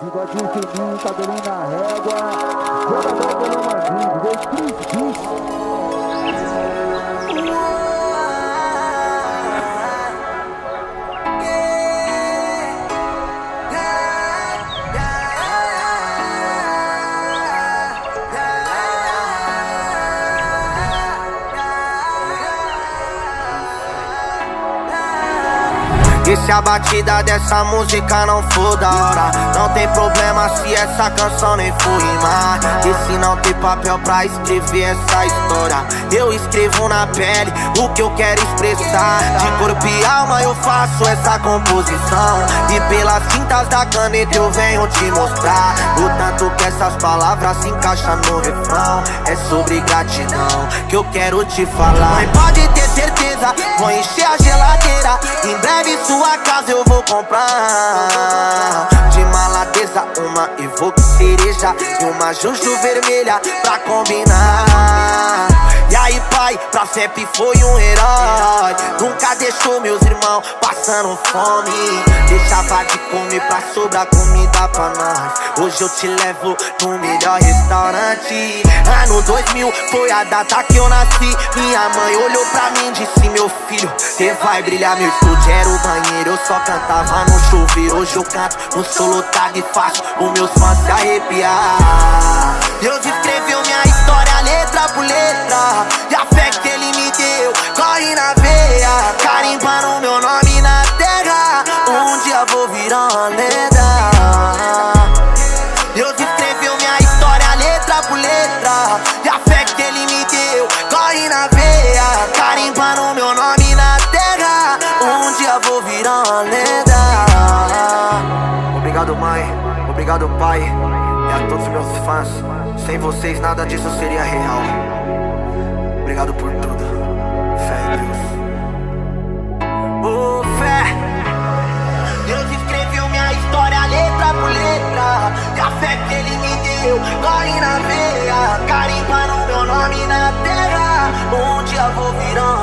Bigodinho fininho, cabelinho na régua. Jogador pelo Mandinho, dois Cris. E se a batida dessa música não for da hora, não tem problema se essa canção nem for rimar. E se não tem papel pra escrever essa história, eu escrevo na pele o que eu quero expressar. De corpo e alma eu faço essa composição, e pelas tintas da caneta eu venho te mostrar o tanto que essas palavras se encaixam no refrão. É sobre gratidão que eu quero te falar. Mas pode ter certeza, vou encher a geladeira. Em breve sua casa eu vou comprar. De maladeza uma evoque cereja e uma juju vermelha pra combinar. E aí pai, pra sempre foi um herói, nunca deixou meus irmãos passando fome. Deixava de comer pra sobrar comida pra nós. Hoje eu te levo no melhor restaurante. Ano 2000 foi a data que eu nasci. Minha mãe olhou pra mim e disse: meu filho, cê vai brilhar. Meu estúdio era o banheiro, eu só cantava no chuveiro. Hoje eu canto no solo tarde e faço os meus fãs se arrepiar. Deus escreveu minha história letra por letra, e a fé que ele me deu corre na veia, carimbando meu nome na terra. Um dia vou virar uma lenda. Deus escreveu minha história letra por letra, e a fé que ele me deu corre na veia, carimbando meu nome na terra. Um dia vou virar uma lenda. Obrigado mãe, obrigado pai, e a todos os meus fãs. Sem vocês nada disso seria real. Obrigado por tudo. Fé em Deus. Oh, fé. Deus escreveu minha história letra por letra, e a fé que ele me deu corre na veia, carimbando meu nome na terra. Um dia vou virar